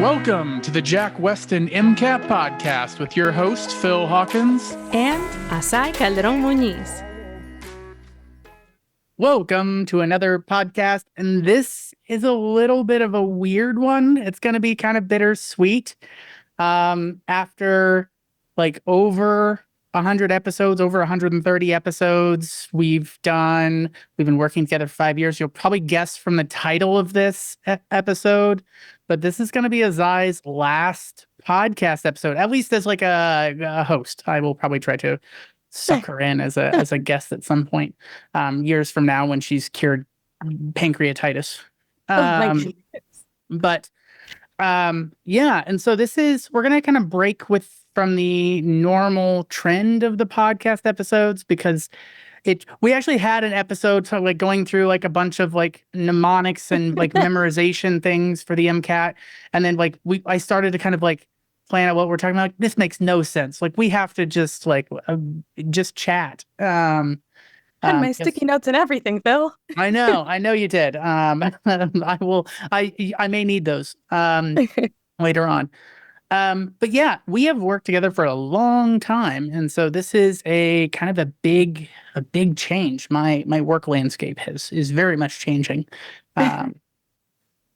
Welcome to the Jack Westin MCAT podcast with your host, Phil Hawkins. And Azaii Calderon-Muñiz. Welcome to another podcast, and this is a little bit of a weird one. It's going to be kind of bittersweet. After over 100 episodes, over 130 episodes we've been working together for 5 years. You'll probably guess from the title of this episode, but this is going to be Azaii's last podcast episode, at least as a host. I will probably try to suck her in as a guest at some point, years from now when she's cured pancreatitis. And so we're going to kind of break from the normal trend of the podcast episodes, because we actually had an episode going through a bunch of mnemonics and memorization things for the MCAT. And then I started to kind of plan out what we're talking about. This makes no sense. We have to just chat. Had my sticky notes and everything, Phil. I know you did. I may need those later on. But yeah, we have worked together for a long time, and so this is a kind of a big change. My work landscape is very much changing.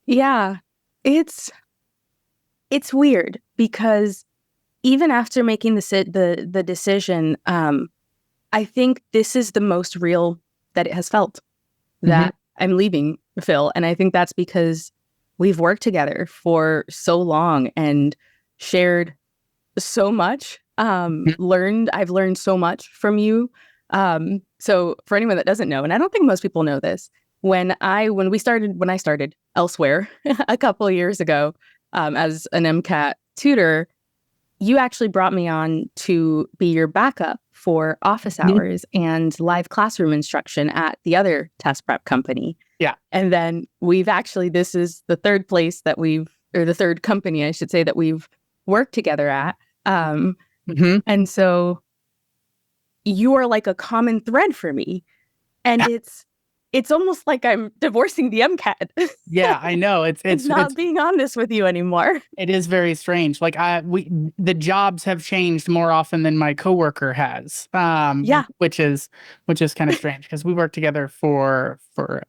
Yeah, it's weird because even after making the decision, I think this is the most real that it has felt that I'm leaving Phil, and I think that's because we've worked together for so long and shared so much. I've learned so much from you. So for anyone that doesn't know, and I don't think most people know this, when I started elsewhere a couple of years ago as an MCAT tutor, you actually brought me on to be your backup for office hours and live classroom instruction at the other test prep company. Yeah. And then this is the third place the third company, I should say, that we've worked together at. And so you are like a common thread for me. And it's almost like I'm divorcing the MCAT. Yeah, I know. It's not being honest with you anymore. It is very strange. The jobs have changed more often than my coworker has. Which is kind of strange because we worked together for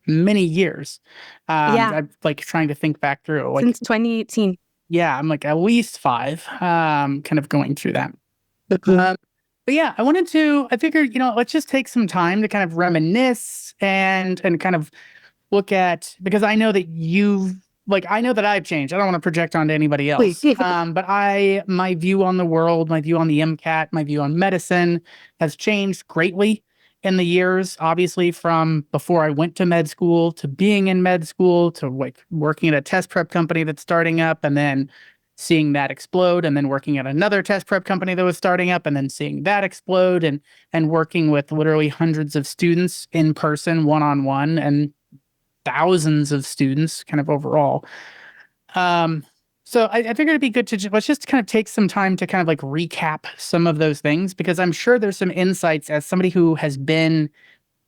many years. I'm trying to think back through since 2018. Yeah, I'm at least 5. Kind of going through that. But yeah, I figured, let's just take some time to kind of reminisce and kind of look at, because I know that I know that I've changed. I don't want to project onto anybody else. But my view on the world, my view on the MCAT, my view on medicine has changed greatly in the years, obviously from before I went to med school to being in med school to working at a test prep company that's starting up and then seeing that explode, and then working at another test prep company that was starting up and then seeing that explode, and working with literally hundreds of students in person, one-on-one, and thousands of students kind of overall. So I figured it'd be good to let's just kind of take some time to kind of recap some of those things, because I'm sure there's some insights as somebody who has been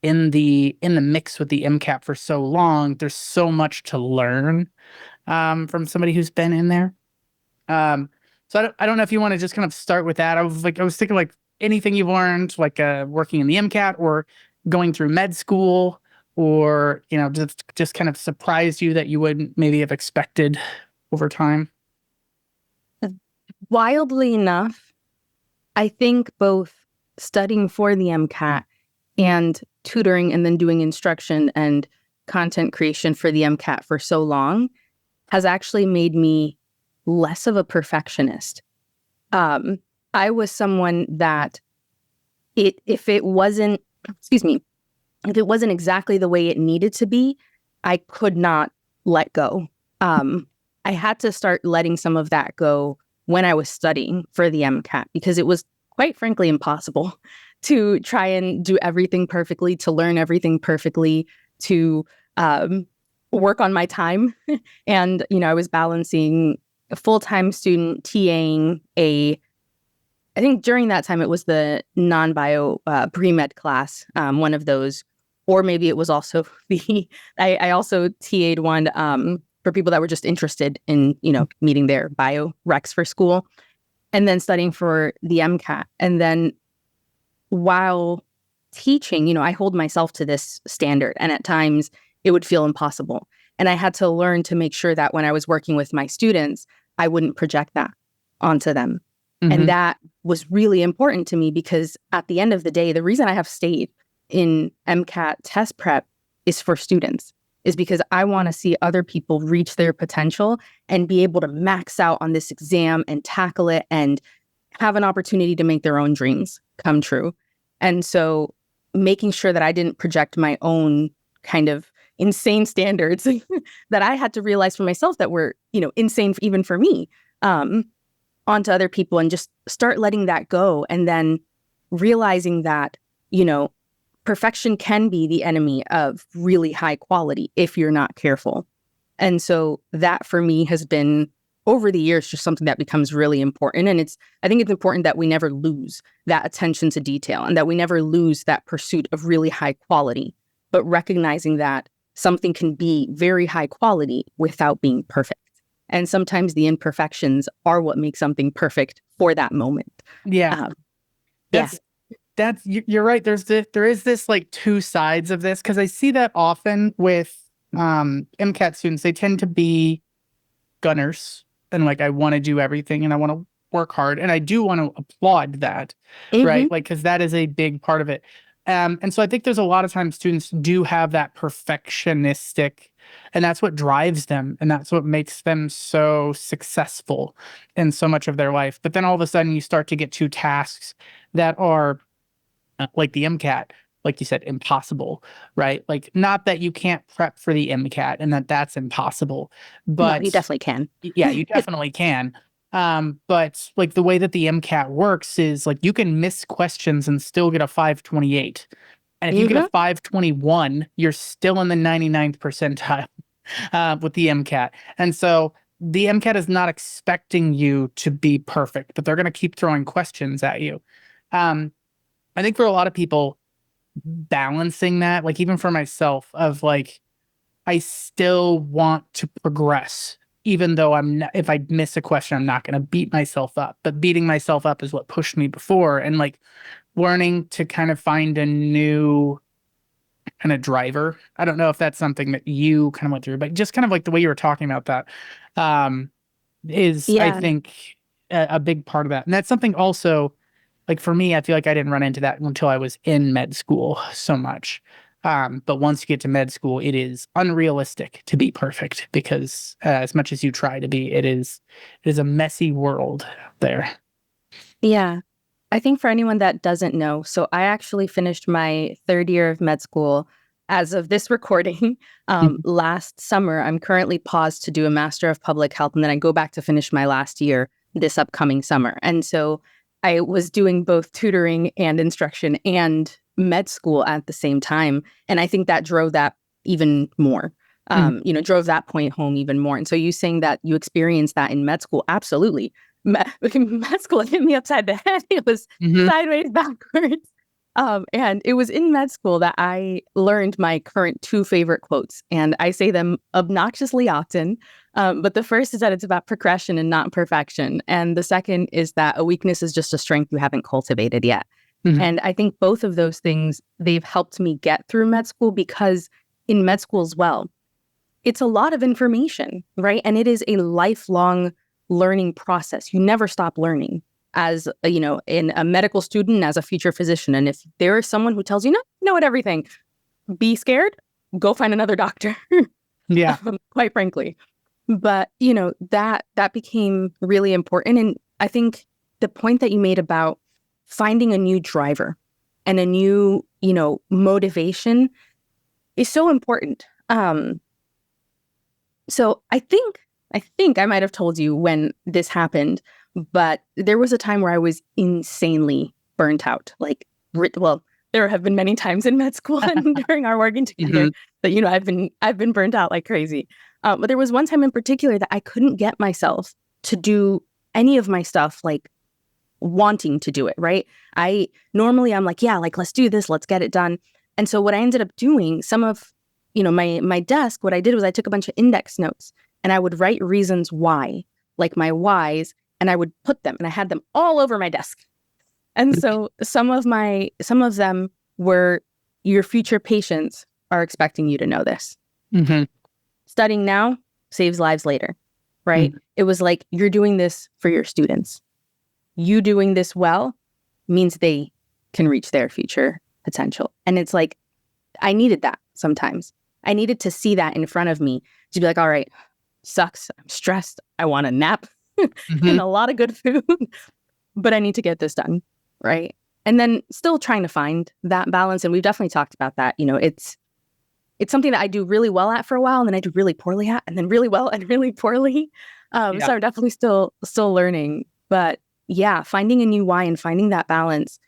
in the mix with the MCAT for so long. There's so much to learn from somebody who's been in there. So I don't know if you want to just kind of start with that. I was thinking anything you've learned, working in the MCAT or going through med school, or, just kind of surprised you that you wouldn't maybe have expected over time. Wildly enough, I think both studying for the MCAT and tutoring and then doing instruction and content creation for the MCAT for so long has actually made me less of a perfectionist. I was someone that if it wasn't exactly the way it needed to be, I could not let go. I had to start letting some of that go when I was studying for the MCAT, because it was quite frankly impossible to try and do everything perfectly, to learn everything perfectly, to work on my time. And, I was balancing a full-time student, TAing I think during that time it was the non-bio pre-med class, one of those, or maybe it was also I also TA'd one for people that were just interested in, meeting their bio recs for school, and then studying for the MCAT. And then while teaching, I hold myself to this standard, and at times it would feel impossible. And I had to learn to make sure that when I was working with my students, I wouldn't project that onto them. Mm-hmm. And that was really important to me, because at the end of the day, the reason I have stayed in MCAT test prep is for students, is because I want to see other people reach their potential and be able to max out on this exam and tackle it and have an opportunity to make their own dreams come true. And so making sure that I didn't project my own kind of insane standards that I had to realize for myself that were, insane even for me, onto other people, and just start letting that go. And then realizing that, perfection can be the enemy of really high quality if you're not careful. And so that for me has been, over the years, just something that becomes really important. And I think it's important that we never lose that attention to detail, and that we never lose that pursuit of really high quality, but recognizing that something can be very high quality without being perfect. And sometimes the imperfections are what make something perfect for that moment. Yeah. You're right. There is this like two sides of this, because I see that often with MCAT students. They tend to be gunners, and like, I want to do everything and I want to work hard, and I do want to applaud that, right? Like, because that is a big part of it. And so I think there's a lot of times students do have that perfectionistic, and that's what drives them, and that's what makes them so successful in so much of their life. But then all of a sudden you start to get to tasks that are like the MCAT, like you said, impossible, right? Like, not that you can't prep for the MCAT and that's impossible, but no, you definitely can. Yeah, you definitely can. But like, the way that the MCAT works is like, you can miss questions and still get a 528. And if you get a 521, you're still in the 99th percentile with the MCAT. And so the MCAT is not expecting you to be perfect, but they're going to keep throwing questions at you. I think for a lot of people, balancing that, like, even for myself, of like, I still want to progress, even though if I miss a question, I'm not going to beat myself up. But beating myself up is what pushed me before. And like, learning to kind of find a new kind of driver. I don't know if that's something that you kind of went through, but just kind of like the way you were talking about that is, I think, a big part of that. And that's something also, like, for me, I feel like I didn't run into that until I was in med school so much. But once you get to med school, it is unrealistic to be perfect, because as much as you try to be, it is a messy world there. Yeah. I think for anyone that doesn't know, so I actually finished my third year of med school as of this recording last summer. I'm currently paused to do a Master of Public Health, and then I go back to finish my last year this upcoming summer. And so I was doing both tutoring and instruction and med school at the same time. And I think that drove that even more, drove that point home even more. And so you saying that you experienced that in med school, absolutely. Med school hit me upside the head. It was sideways, backwards. And it was in med school that I learned my current two favorite quotes. And I say them obnoxiously often. But the first is that it's about progression and not perfection. And the second is that a weakness is just a strength you haven't cultivated yet. And I think both of those things, they've helped me get through med school, because in med school as well, it's a lot of information, right? And it is a lifelong learning process. You never stop learning as, in a medical student, as a future physician. And if there is someone who tells you, no, you know what, everything, be scared, go find another doctor. Yeah. Quite frankly. But, that became really important. And I think the point that you made about finding a new driver and a new, motivation is so important. So I think I might have told you when this happened, but there was a time where I was insanely burnt out. Like, well, there have been many times in med school and during our working together that, I've been burnt out like crazy. But there was one time in particular that I couldn't get myself to do any of my stuff, like wanting to do it, right? I'm like, yeah, like, let's do this, let's get it done. And so what I ended up doing, some of, my desk, what I did was I took a bunch of index notes, and I would write reasons why, like my whys, and I would put them, and I had them all over my desk. And so some of them were, your future patients are expecting you to know this. Mm-hmm. Studying now saves lives later, right? Mm-hmm. It was like, you're doing this for your students. You doing this well means they can reach their future potential. And it's like, I needed that sometimes. I needed to see that in front of me to be like, all right, sucks. I'm stressed. I want a nap and a lot of good food, but I need to get this done, right? And then still trying to find that balance. And we've definitely talked about that. You know, it's something that I do really well at for a while, and then I do really poorly at, and then really well and really poorly. Yeah. So I'm definitely still learning. But yeah, finding a new why and finding that balance,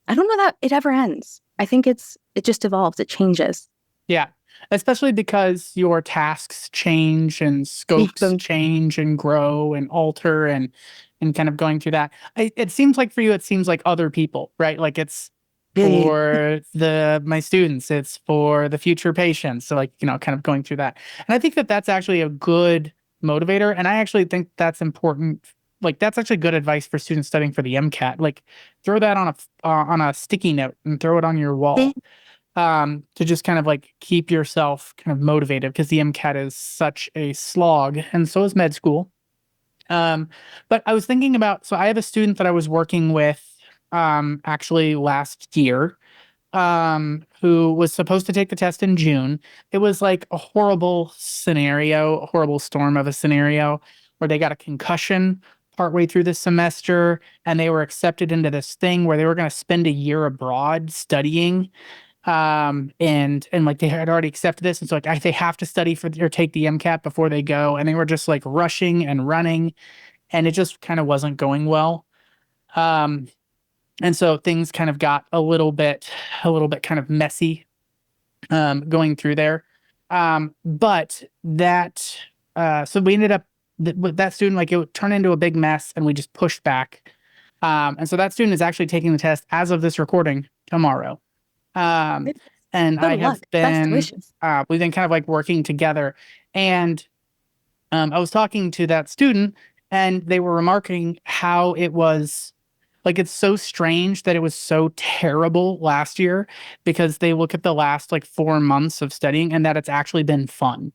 I don't know that it ever ends. I think it just evolves, it changes. Yeah. Especially because your tasks change and scopes change and grow and alter and kind of going through that. It seems like for you, it seems like other people, right? Like it's for my students, it's for the future patients. So like, you know, kind of going through that. And I think that that's actually a good motivator. And I actually think that's important. Like that's actually good advice for students studying for the MCAT. Like throw that on a sticky note and throw it on your wall. To just kind of like keep yourself kind of motivated, because the MCAT is such a slog, and so is med school. But I was thinking about, so I have a student that I was working with actually last year, who was supposed to take the test in June. It was like a horrible scenario, a horrible storm of a scenario where they got a concussion partway through the semester, and they were accepted into this thing where they were going to spend a year abroad studying. And like they had already accepted this, and so like they have to study for or take the MCAT before they go, and they were just like rushing and running, and it just kind of wasn't going well. um and so things kind of got a little bit kind of messy going through there. But that so we ended up with that student, like it would turn into a big mess, and we just pushed back. And so that student is actually taking the test as of this recording tomorrow. um and Good I have luck. Best been wishes. we've been kind of like working together. And I was talking to that student, and they were remarking how it was like, it's so strange that it was so terrible last year, because they look at the last like 4 months of studying and that it's actually been fun,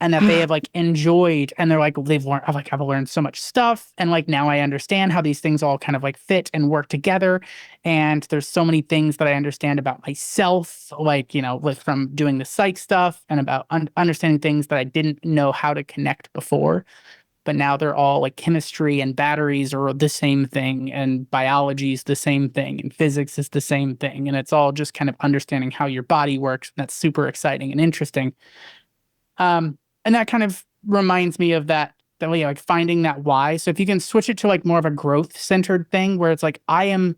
and that they have like enjoyed, and they're like, they've learned, I've learned so much stuff. And like, now I understand how these things all kind of like fit and work together. And there's so many things that I understand about myself, like, you know, like from doing the psych stuff, and about understanding things that I didn't know how to connect before. But now they're all like, chemistry and batteries are the same thing, and biology is the same thing, and physics is the same thing. And it's all just kind of understanding how your body works. And that's super exciting and interesting. And that kind of reminds me of that way, like finding that why. So if you can switch it to like more of a growth centered thing, where it's like, I'm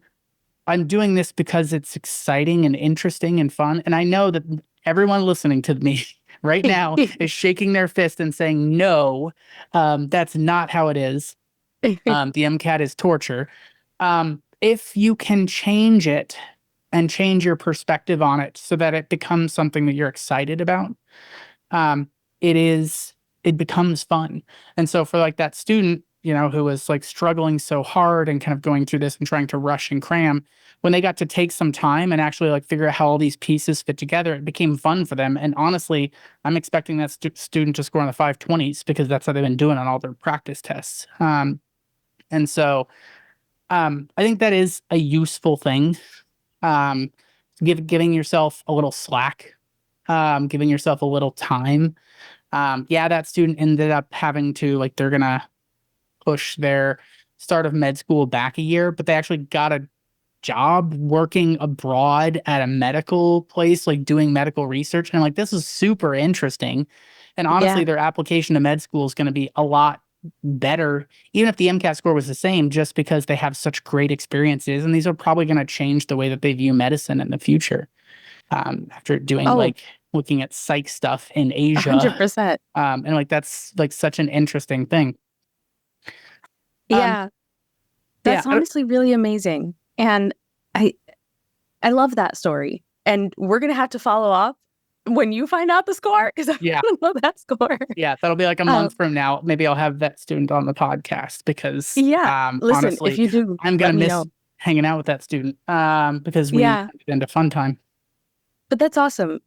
doing this because it's exciting and interesting and fun. And I know that everyone listening to me right now is shaking their fist and saying, no, that's not how it is. The MCAT is torture. If you can change it and change your perspective on it so that it becomes something that you're excited about, um, it becomes fun. And so for like that student, you know, who was like struggling so hard and kind of going through this and trying to rush and cram, when they got to take some time and actually like figure out how all these pieces fit together, it became fun for them. And honestly, I'm expecting that student to score on the 520s, because that's how they've been doing on all their practice tests. And so I think that is a useful thing. Um, giving yourself a little slack, giving yourself a little time. Yeah, that student ended up having to, like, they're gonna push their start of med school back a year, but they actually got a job working abroad at a medical place, like doing medical research. And I'm like, this is super interesting. And Yeah. honestly, their application to med school is going to be a lot better, even if the MCAT score was the same, just because they have such great experiences. And these are probably going to change the way that they view medicine in the future. After doing Oh, like looking at psych stuff in Asia. 100%. And like, that's like such an interesting thing. Um, Yeah. yeah, That's honestly really amazing. And I I love that story. And we're going to have to follow up when you find out the score, because I Yeah. want to know that score. Yeah, that'll be like a Um, month from now. Maybe I'll have that student on the podcast because yeah. Listen, if honestly, you do, I'm gonna let me miss know. hanging out with that student because we Yeah. ended into fun time. But that's awesome.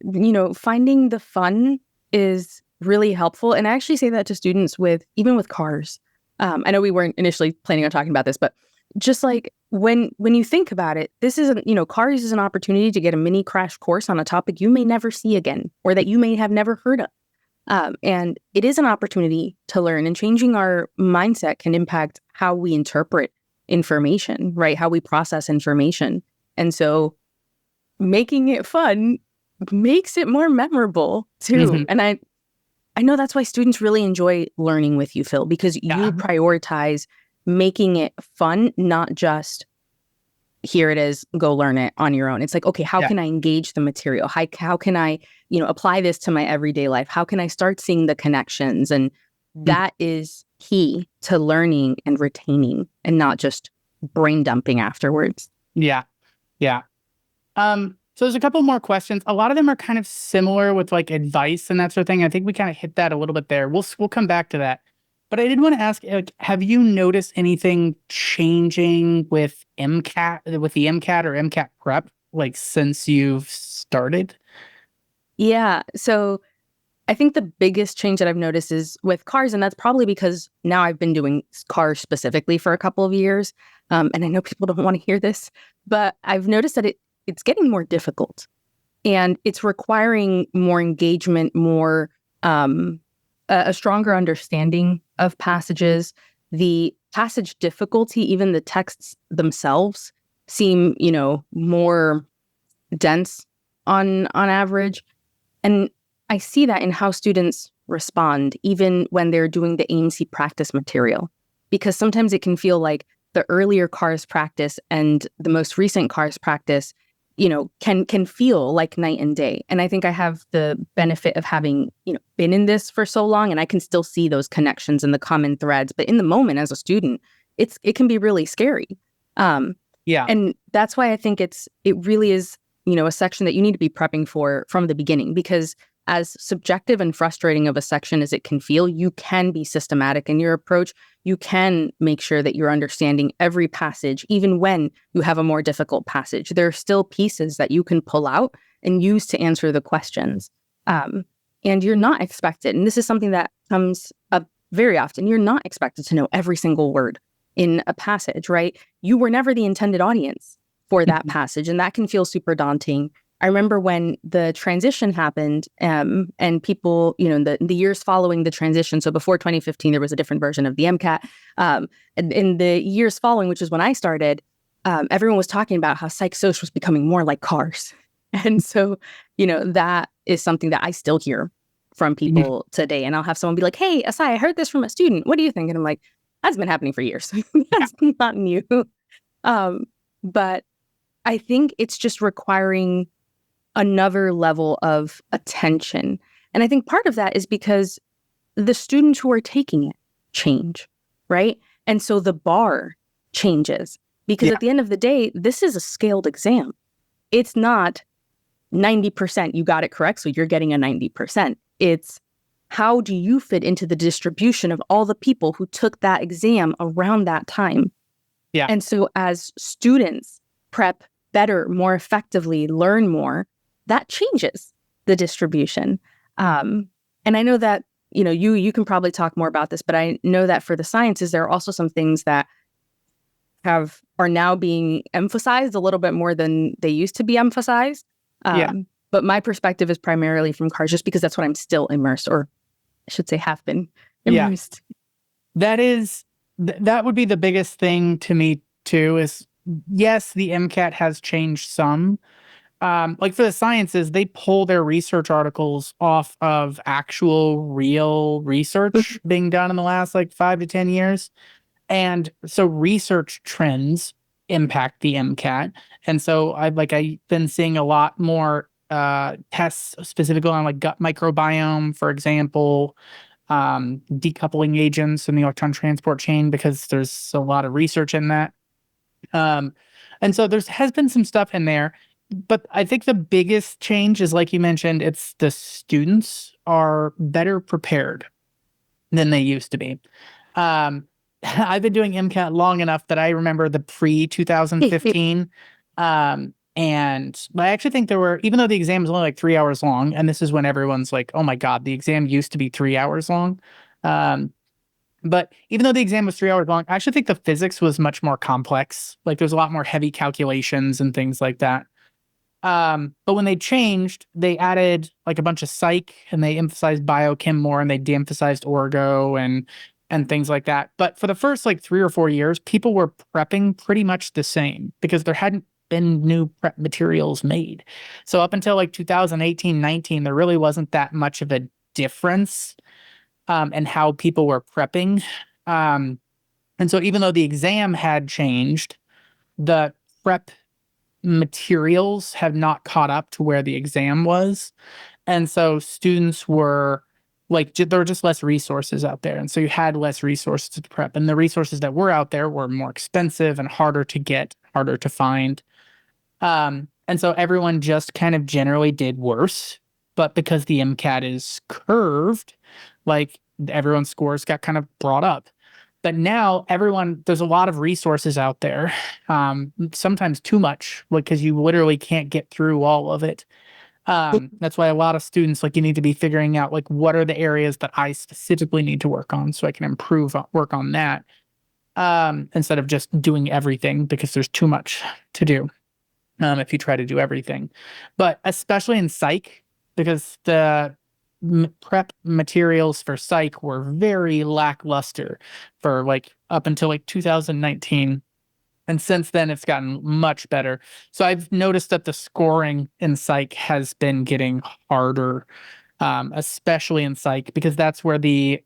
Finding the fun is really helpful. And I actually say that to students even with cars. I know we weren't initially planning on talking about this, but just like when you think about it, this isn't, cars is an opportunity to get a mini crash course on a topic you may never see again or that you may have never heard of. And it is an opportunity to learn, and changing our mindset can impact how we interpret information, right? How we process information. And so making it fun makes it more memorable too. Mhm. And I know that's why students really enjoy learning with you, Phil, because Yeah. you prioritize making it fun, not just here it is, go learn it on your own. It's like, okay, how Yeah. can I engage the material? How can I, apply this to my everyday life? How can I start seeing the connections? And Mhm. that is key to learning and retaining and not just brain dumping afterwards. Yeah. Yeah. So there's a couple more questions. A lot of them are kind of similar with like advice and that sort of thing. I think we kind of hit that a little bit there. We'll come back to that. But I did want to ask, like, have you noticed anything changing with MCAT, with the MCAT or MCAT prep, like since you've started? Yeah. So I think the biggest change that I've noticed is with cars, and that's probably because now I've been doing cars specifically for a couple of years. And I know people don't want to hear this, but I've noticed that it's getting more difficult, and it's requiring more engagement, more a stronger understanding of passages. The passage difficulty, even the texts themselves, seem more dense on average. And I see that in how students respond, even when they're doing the AMC practice material, because sometimes it can feel like the earlier cars practice and the most recent cars practice, can feel like night and day. And I think I have the benefit of having, been in this for so long, and I can still see those connections and the common threads. But in the moment as a student, it can be really scary. Yeah. And that's why I think it really is, a section that you need to be prepping for from the beginning, because as subjective and frustrating of a section as it can feel, you can be systematic in your approach. You can make sure that you're understanding every passage, even when you have a more difficult passage. There are still pieces that you can pull out and use to answer the questions. And you're not expected, and this is something that comes up very often, you're not expected to know every single word in a passage, right? You were never the intended audience for that passage, and that can feel super daunting. I remember when the transition happened, and people, the years following the transition, so before 2015, there was a different version of the MCAT. And in the years following, which is when I started, everyone was talking about how psych social was becoming more like cars. And so, that is something that I still hear from Mhm. people today. And I'll have someone be like, hey, Azaii, I heard this from a student. What do you think? And I'm like, that's been happening for years. Yeah. That's not new. But I think it's just requiring another level of attention. And I think part of that is because the students who are taking it change, right? And so the bar changes, because Yeah. at the end of the day, this is a scaled exam. It's not 90% you got it correct, so you're getting a 90%. It's how do you fit into the distribution of all the people who took that exam around that time? Yeah. And so as students prep better, more effectively, learn more, that changes the distribution. And I know that, you can probably talk more about this, but I know that for the sciences, there are also some things that are now being emphasized a little bit more than they used to be emphasized. Yeah. But my perspective is primarily from cars, just because that's what I'm still immersed, or I should say have been Yeah. immersed. That would be the biggest thing to me too, is yes, the MCAT has changed some. Like for the sciences, they pull their research articles off of actual real research being done in the last like 5 to 10 years. And so research trends impact the MCAT. And so I've been seeing a lot more tests specifically on like gut microbiome, for example, decoupling agents in the electron transport chain, because there's a lot of research in that. Um, and so has been some stuff in there. but I think the biggest change is, like you mentioned, it's the students are better prepared than they used to be. Um, I've been doing MCAT long enough that I remember the pre 2015. And I actually think there were, even though the exam was only like 3 hours long, and this is when everyone's like, oh my God, the exam used to be 3 hours long. Um, but even though the exam was 3 hours long, I actually think the physics was much more complex. Like there's a lot more heavy calculations and things like that. But when they changed, they added like a bunch of psych and they emphasized biochem more and they de-emphasized orgo and things like that. But for the first like 3 or 4 years, people were prepping pretty much the same because there hadn't been new prep materials made. So up until like 2018, 19, there really wasn't that much of a difference in how people were prepping. Um, and so even though the exam had changed, the prep materials have not caught up to where the exam was. And so students were like, there were just less resources out there. And so you had less resources to prep. And the resources that were out there were more expensive and harder to get, harder to find. And so everyone just kind of generally did worse. But because the MCAT is curved, like everyone's scores got kind of brought up. But now there's a lot of resources out there, sometimes too much, because you literally can't get through all of it. That's why a lot of students, like, you need to be figuring out, like, what are the areas that I specifically need to work on so I can work on that, instead of just doing everything because there's too much to do, if you try to do everything. But especially in psych, because the prep materials for psych were very lackluster for like up until like 2019. And since then, it's gotten much better. So I've noticed that the scoring in psych has been getting harder, especially in psych, because that's where the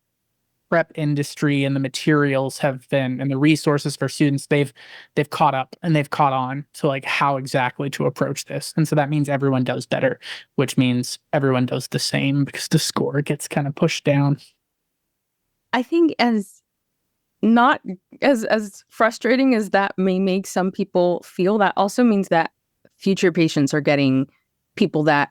prep industry and the materials have been, and the resources for students, they've caught up and they've caught on to like how exactly to approach this. And so that means everyone does better, which means everyone does the same because the score gets kind of pushed down. I think as not as frustrating as that may make some people feel, that also means that future patients are getting people that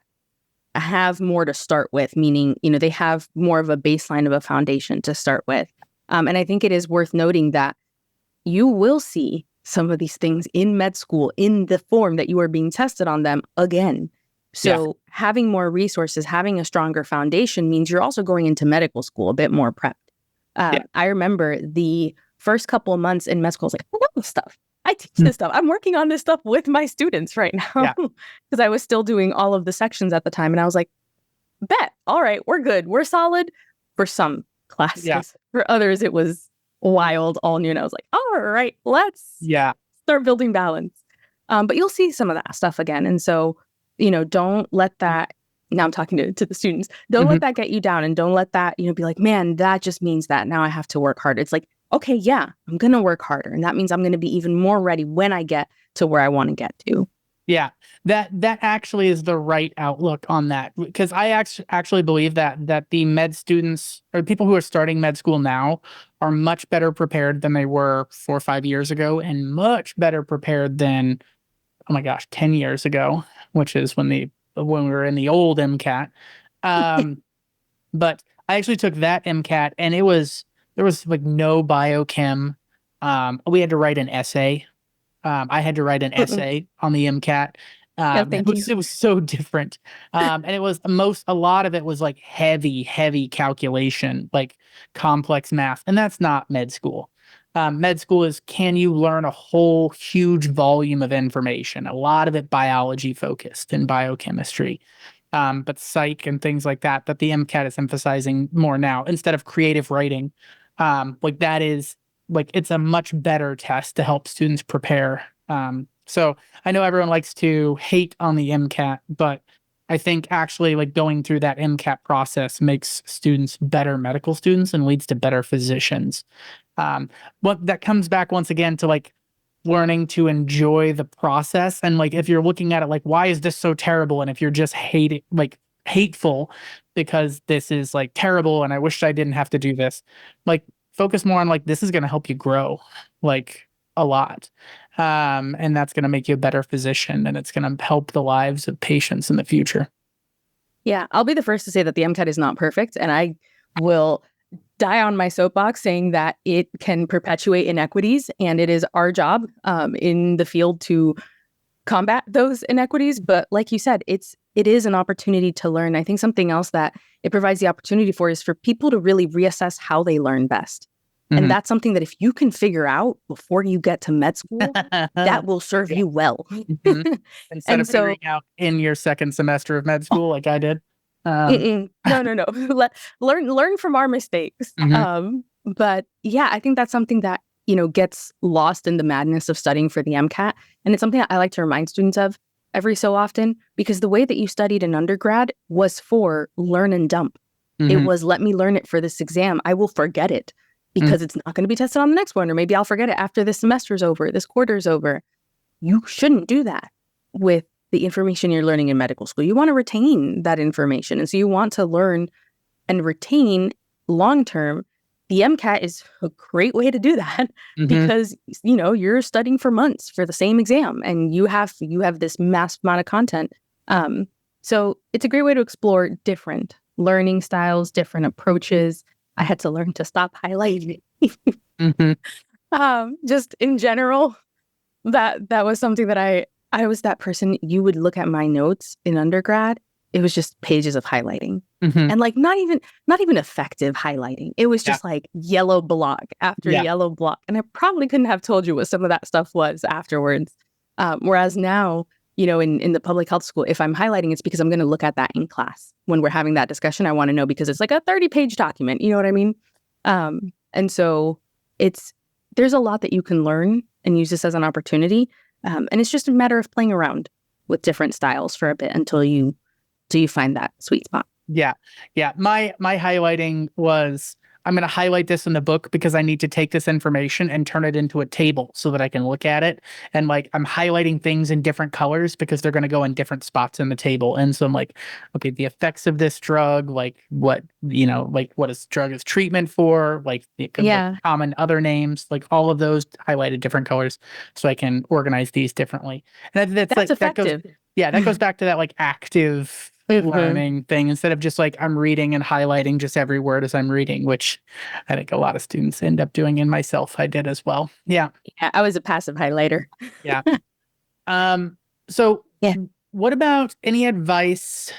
have more to start with, meaning, they have more of a baseline of a foundation to start with. And I think it is worth noting that you will see some of these things in med school in the form that you are being tested on them again. So having more resources, having a stronger foundation means you're also going into medical school a bit more prepped. I remember the first couple of months in med school, I was like, I know this stuff. I teach this stuff. I'm working on this stuff with my students right now because I was still doing all of the sections at the time. And I was like, bet, all right, we're good. We're solid for some classes. Yeah. For others, it was wild, all new. And I was like, all right, let's start building balance. But you'll see some of that stuff again. And so, don't let that, now I'm talking to the students, don't let that get you down, and don't let that, be like, man, that just means that now I have to work harder. It's like, okay, yeah, I'm going to work harder. And that means I'm going to be even more ready when I get to where I want to get to. Yeah, that actually is the right outlook on that, because I actually believe that the med students or people who are starting med school now are much better prepared than they were 4 or 5 years ago, and much better prepared than, oh my gosh, 10 years ago, which is when we were in the old MCAT. But I actually took that MCAT, and there was like no biochem. We had to write an essay. I had to write an essay on the MCAT. It was so different. And it was a lot of it was like heavy calculation, like complex math. And that's not med school. Med school is, can you learn a whole huge volume of information? A lot of it biology focused and biochemistry. But psych and things like that the MCAT is emphasizing more now instead of creative writing. Like that is, like, it's a much better test to help students prepare. So I know everyone likes to hate on the MCAT, but I think actually like going through that MCAT process makes students better medical students and leads to better physicians. What that comes back once again to like learning to enjoy the process. And like, if you're looking at it like, why is this so terrible? And if you're just hateful because this is like terrible and I wish I didn't have to do this, like, focus more on like, this is going to help you grow. Like, a lot. And that's going to make you a better physician, and it's going to help the lives of patients in the future. Yeah, I'll be the first to say that the MCAT is not perfect, and I will die on my soapbox saying that it can perpetuate inequities, and it is our job in the field to combat those inequities. But like you said, it is an opportunity to learn. I think something else that it provides the opportunity for is for people to really reassess how they learn best. And that's something that if you can figure out before you get to med school, that will serve you well. Instead of figuring out in your second semester of med school, like I did. No. Learn from our mistakes. But yeah, I think that's something that, gets lost in the madness of studying for the MCAT. And it's something that I like to remind students of every so often, because the way that you studied in undergrad was for learn and dump. It was, let me learn it for this exam. I will forget it because it's not going to be tested on the next one, or maybe I'll forget it after this semester's over, this quarter's over. You shouldn't do that with the information you're learning in medical school. You want to retain that information. And so you want to learn and retain long-term. The MCAT is a great way to do that because, you're studying for months for the same exam, and you have this massive amount of content. So it's a great way to explore different learning styles, different approaches. I had to learn to stop highlighting. Just in general, that was something that I was that person. You would look at my notes in undergrad. It was just pages of highlighting and like not even effective highlighting. It was just like yellow block after yellow block. And I probably couldn't have told you what some of that stuff was afterwards. Whereas now, in the public health school, if I'm highlighting, it's because I'm going to look at that in class. When we're having that discussion, I want to know because it's like a 30-page document. You know what I mean? And so there's a lot that you can learn and use this as an opportunity. And it's just a matter of playing around with different styles for a bit until you find that sweet spot. Yeah. My highlighting was, I'm going to highlight this in the book because I need to take this information and turn it into a table so that I can look at it. And like, I'm highlighting things in different colors because they're going to go in different spots in the table. And so I'm like, okay, the effects of this drug, like what this drug is treatment for, like the common other names, like all of those highlighted different colors so I can organize these differently. And that's like, effective. That goes back to that like active learning thing instead of just like I'm reading and highlighting just every word as I'm reading, which I think a lot of students end up doing, and myself I did as well. Yeah, I was a passive highlighter. So what about any advice,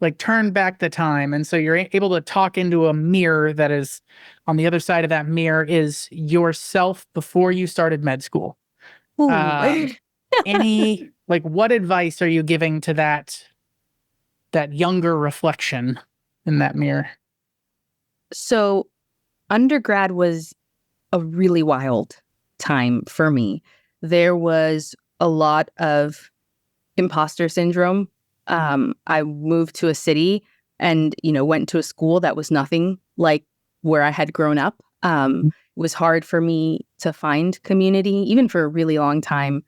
like turn back the time, and so you're able to talk into a mirror that is on the other side of that mirror is yourself before you started med school. Any like what advice are you giving to that younger reflection in that mirror? So undergrad was a really wild time for me. There was a lot of impostor syndrome. I moved to a city and, went to a school that was nothing like where I had grown up. It was hard for me to find community, even for a really long time.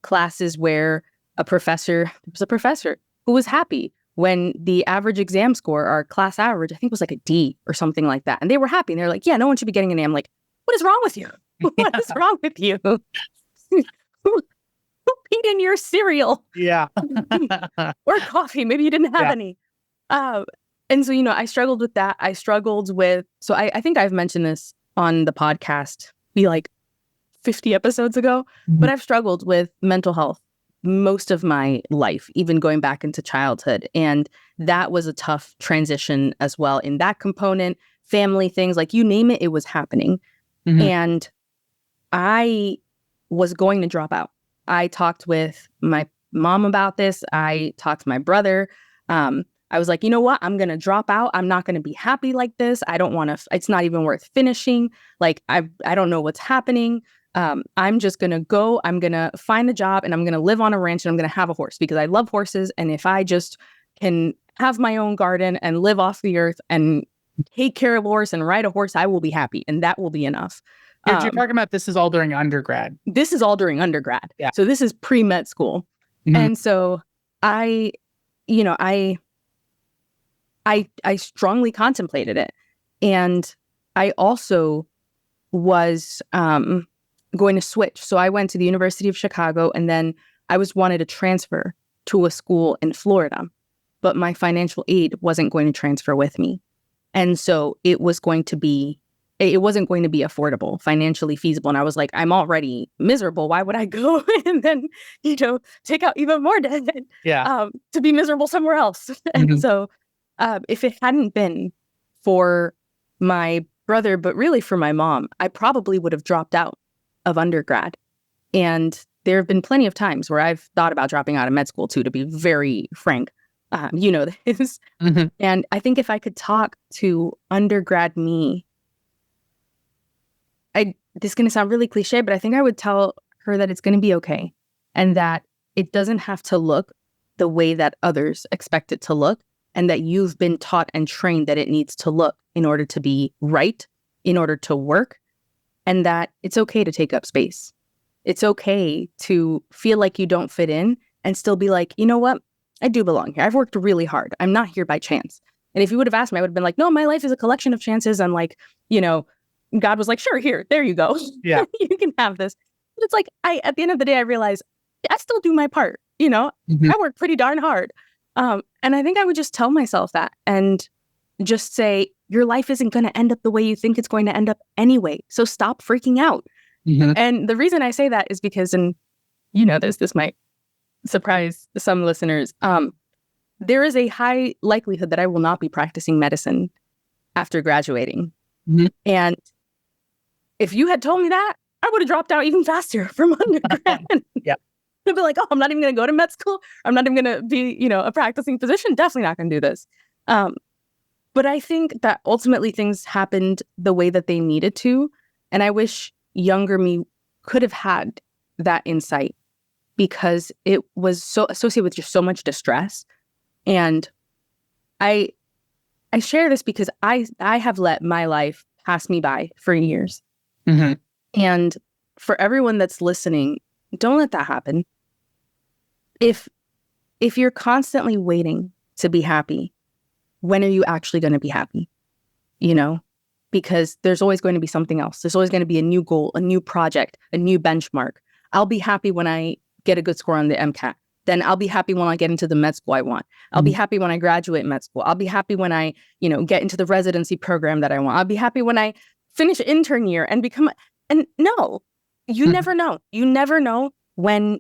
Classes where there was a professor who was happy when the average exam score, our class average, I think was like a D or something like that. And they were happy. And they're like, yeah, no one should be getting an A. I'm like, what is wrong with you? What is wrong with you? Who peed in your cereal? Yeah. Or coffee. Maybe you didn't have any. And so, I struggled with that. So I think I've mentioned this on the podcast, like 50 episodes ago, but I've struggled with mental health most of my life, even going back into childhood. And that was a tough transition as well in that component, family things, like you name it, it was happening. And I was going to drop out. I talked with my mom about this. I talked to my brother. I was like, you know what? I'm going to drop out. I'm not going to be happy like this. I don't want to, it's not even worth finishing. Like, I don't know what's happening. I'm just going to go, I'm going to find a job and I'm going to live on a ranch and I'm going to have a horse because I love horses. And if I just can have my own garden and live off the earth and take care of a horse and ride a horse, I will be happy. And that will be enough. You're talking about this is all during undergrad. This is all during undergrad. Yeah. So this is pre-med school. And so I strongly contemplated it. And I also was going to switch. So I went to the University of Chicago, and then I was wanted to transfer to a school in Florida, but my financial aid wasn't going to transfer with me. And so it wasn't going to be affordable, financially feasible. And I was like, I'm already miserable. Why would I go and then, take out even more debt to be miserable somewhere else? And so if it hadn't been for my brother, but really for my mom, I probably would have dropped out of undergrad. And there have been plenty of times where I've thought about dropping out of med school too, to be very frank. You know this. And I think if I could talk to undergrad me, this is going to sound really cliche, but I think I would tell her that it's going to be okay, and that it doesn't have to look the way that others expect it to look, and that you've been taught and trained that it needs to look in order to be right, in order to work, and that it's okay to take up space. It's okay to feel like you don't fit in and still be like, you know what? I do belong here. I've worked really hard. I'm not here by chance. And if you would have asked me, I would have been like, no, my life is a collection of chances. And like, God was like, sure, here, there you go. Yeah. You can have this. But it's like, at the end of the day, I realized I still do my part. I work pretty darn hard. And I think I would just tell myself that and just say, your life isn't going to end up the way you think it's going to end up anyway. So stop freaking out. And the reason I say that is because, and this might surprise some listeners, there is a high likelihood that I will not be practicing medicine after graduating. And if you had told me that, I would have dropped out even faster from undergrad. Yeah. I'd be like, oh, I'm not even going to go to med school. I'm not even going to be, a practicing physician. Definitely not going to do this. But I think that ultimately things happened the way that they needed to. And I wish younger me could have had that insight, because it was so associated with just so much distress. And I share this because I have let my life pass me by for years. And for everyone that's listening, don't let that happen. If you're constantly waiting to be happy, when are you actually going to be happy? Because there's always going to be something else. There's always going to be a new goal, a new project, a new benchmark. I'll be happy when I get a good score on the MCAT. Then I'll be happy when I get into the med school I want. I'll be happy when I graduate med school. I'll be happy when I, get into the residency program that I want. I'll be happy when I finish intern year and and no, you never know. You never know when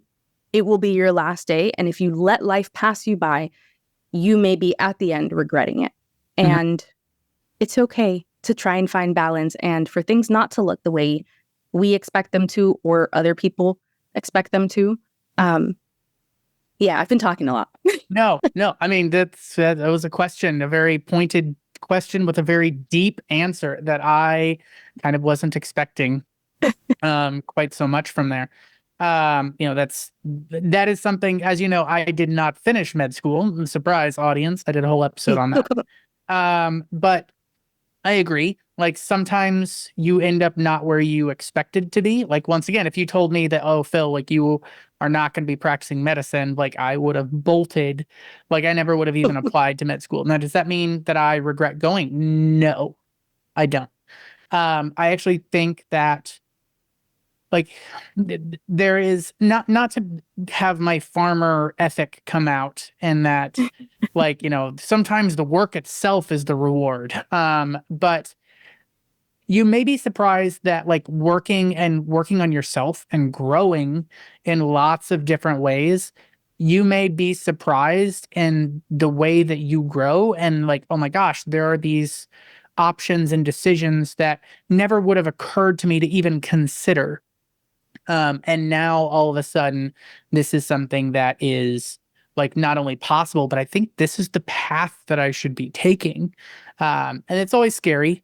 it will be your last day. And if you let life pass you by, you may be at the end regretting it. And it's okay to try and find balance and for things not to look the way we expect them to or other people expect them to. Yeah, I've been talking a lot. No. I mean, that was a question, a very pointed question with a very deep answer that I kind of wasn't expecting quite so much from there. That is something, as you know, I did not finish med school. Surprise, audience. I did a whole episode on that. But I agree. Like, sometimes you end up not where you expected to be. Like, once again, if you told me that, oh, Phil, like, you are not going to be practicing medicine, like, I would have bolted. Like, I never would have even applied to med school. Now, does that mean that I regret going? No, I don't. I actually think that, like, there is not to have my farmer ethic come out, and that, like, sometimes the work itself is the reward. But you may be surprised that, like, working on yourself and growing in lots of different ways, you may be surprised in the way that you grow, and like, oh my gosh, there are these options and decisions that never would have occurred to me to even consider. And now all of a sudden, this is something that is, like, not only possible, but I think this is the path that I should be taking. And it's always scary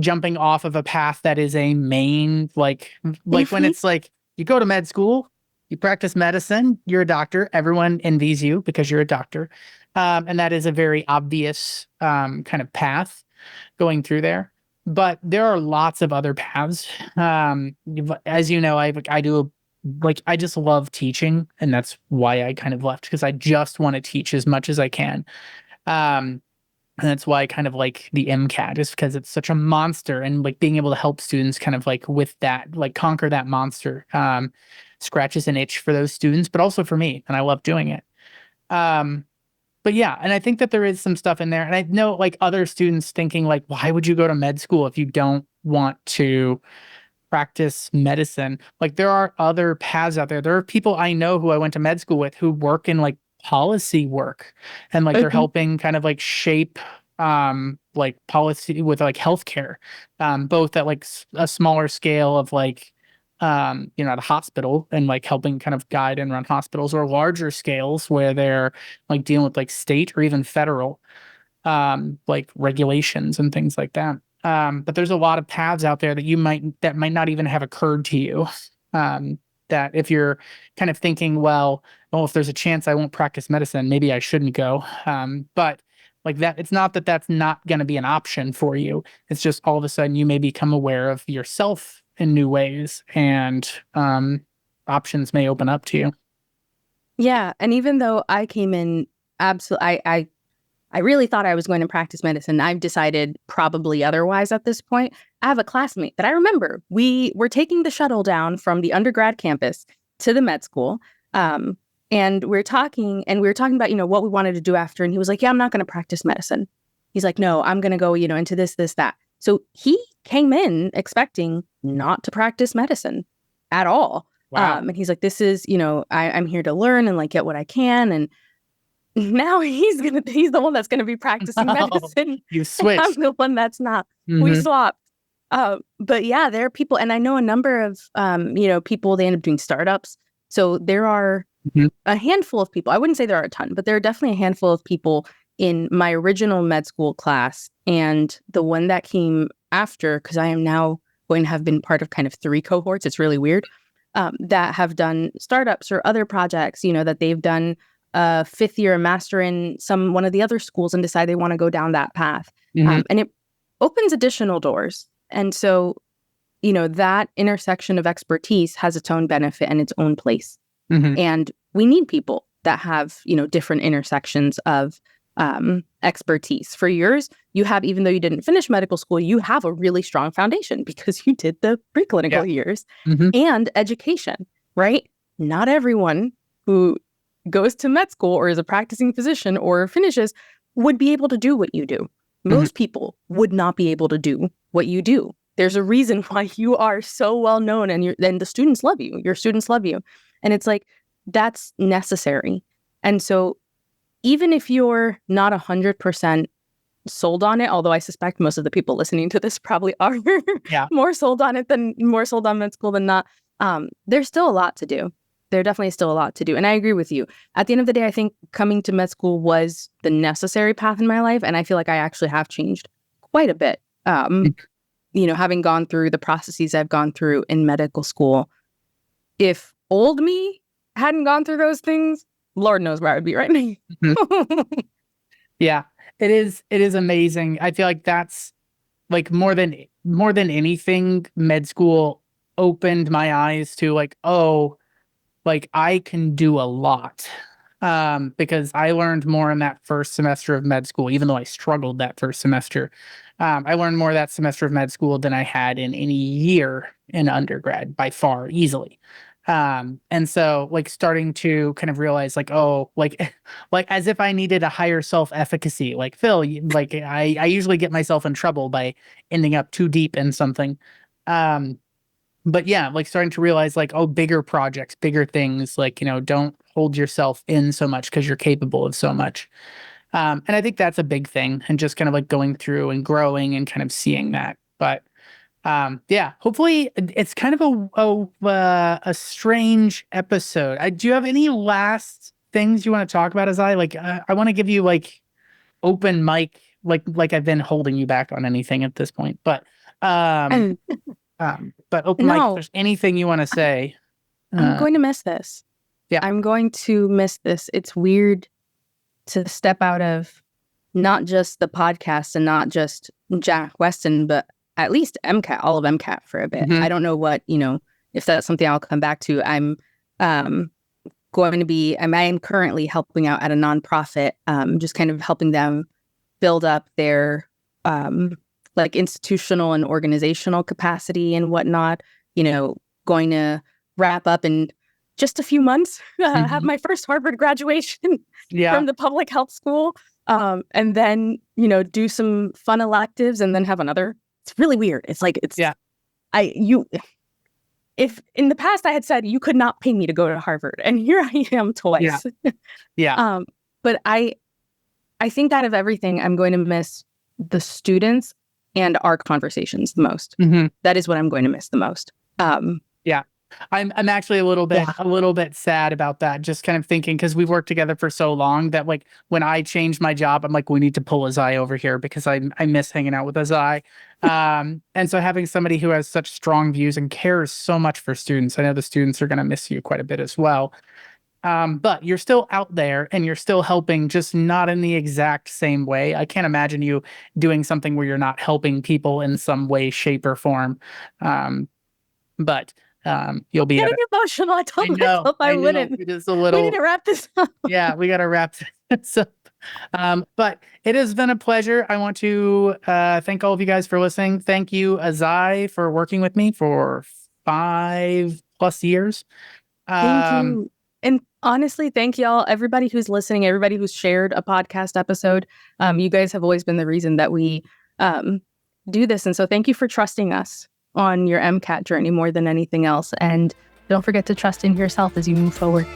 jumping off of a path that is a main, like when it's like, you go to med school, you practice medicine, you're a doctor, everyone envies you because you're a doctor. And that is a very obvious kind of path going through there. But there are lots of other paths. As you know, I just love teaching, and that's why I kind of left, because I just want to teach as much as I can. And that's why I kind of like the MCAT, is because it's such a monster, and like being able to help students kind of like with that, like conquer that monster, scratches an itch for those students, but also for me. And I love doing it. Um, but yeah, and I think that there is some stuff in there. And I know like other students thinking like, why would you go to med school if you don't want to practice medicine? Like there are other paths out there. There are people I know who I went to med school with who work in like policy work, and like they're Mhm. helping kind of like shape like policy with like healthcare, both at like a smaller scale of like at a hospital and like helping kind of guide and run hospitals, or larger scales where they're like dealing with like state or even federal like regulations and things like that. But there's a lot of paths out there that might not even have occurred to you. Um, that if you're kind of thinking, well, if there's a chance I won't practice medicine, maybe I shouldn't go. But like that, it's not that that's not going to be an option for you. It's just all of a sudden you may become aware of yourself in new ways, and options may open up to you. Yeah. And even though I came in absolutely, I really thought I was going to practice medicine. I've decided probably otherwise at this point. I have a classmate that I remember. We were taking the shuttle down from the undergrad campus to the med school. And we were talking about, what we wanted to do after. And he was like, yeah, I'm not going to practice medicine. He's like, no, I'm going to go, into this, that. So he came in expecting not to practice medicine at all. Wow. And he's like, this is, I'm here to learn and like get what I can. And now he's the one that's gonna be practicing medicine. You I'm switched. the one that's not. We Mm-hmm. swapped. But yeah, there are people, and I know a number of people, they end up doing startups. So there are Mm-hmm. a handful of people. I wouldn't say there are a ton, but there are definitely a handful of people in my original med school class and the one that came after, because I am now going to have been part of kind of 3 cohorts. It's really weird. That have done startups or other projects, that they've done a 5th year master in one of the other schools and decide they want to go down that path. Mm-hmm. And it opens additional doors. And so, that intersection of expertise has its own benefit and its own place. Mm-hmm. And we need people that have, different intersections of expertise. For yours, you have, even though you didn't finish medical school, you have a really strong foundation because you did the preclinical years Mm-hmm. and education, right? Not everyone who goes to med school or is a practicing physician or finishes would be able to do what you do. Most people would not be able to do what you do. There's a reason why you are so well known, and the students love you. Your students love you. And it's like, that's necessary. And so even if you're not 100% sold on it, although I suspect most of the people listening to this probably are Yeah. more sold on med school than not, there's still a lot to do. There definitely is still a lot to do. And I agree with you. At the end of the day, I think coming to med school was the necessary path in my life. And I feel like I actually have changed quite a bit. Having gone through the processes I've gone through in medical school. If old me hadn't gone through those things, Lord knows where I would be right now. Yeah, it is amazing. I feel like that's like more than anything, med school opened my eyes to like, oh, like I can do a lot. Because I learned more in that first semester of med school, even though I struggled that first semester. I learned more that semester of med school than I had in any year in undergrad by far, easily. And so like starting to kind of realize like, oh, like like as if I needed a higher self-efficacy, like Phil, like I usually get myself in trouble by ending up too deep in something. But yeah, like starting to realize like, oh, bigger projects, bigger things, like, don't hold yourself in so much because you're capable of so much. And I think that's a big thing, and just kind of like going through and growing and kind of seeing that. But yeah, hopefully it's kind of a strange episode. Do you have any last things you want to talk about, Azaii? Like, I want to give you like open mic, like I've been holding you back on anything at this point, um, And but open mic, if no, there's anything you want to say. I'm going to miss this. Yeah. I'm going to miss this. It's weird to step out of not just the podcast and not just Jack Weston, but at least MCAT, all of MCAT for a bit. Mhm. I don't know what, if that's something I'll come back to. I'm going to be, I am currently helping out at a nonprofit, just kind of helping them build up their like institutional and organizational capacity and whatnot. Going to wrap up in just a few months, have my first Harvard graduation from the public health school, and then, do some fun electives and then have another. It's really weird. It's like, if in the past I had said you could not pay me to go to Harvard, and here I am twice. But I think out of everything, I'm going to miss the students and our conversations the most. That is what I'm going to miss the most. I'm actually a little bit sad about that. Just kind of thinking, because we've worked together for so long that like when I changed my job, I'm like, we need to pull Azaii over here because I miss hanging out with Azaii. And so having somebody who has such strong views and cares so much for students, I know the students are going to miss you quite a bit as well. But you're still out there and you're still helping, just not in the exact same way. I can't imagine you doing something where you're not helping people in some way, shape, or form. But you'll be getting emotional. I told myself I wouldn't. It is a little. We need to wrap this up. Yeah, we got to wrap this up. But it has been a pleasure. I want to thank all of you guys for listening. Thank you, Azaii, for working with me for 5+ years. Thank you. And honestly, thank y'all, everybody who's listening, everybody who's shared a podcast episode. You guys have always been the reason that we do this. And so thank you for trusting us on your MCAT journey more than anything else. And don't forget to trust in yourself as you move forward.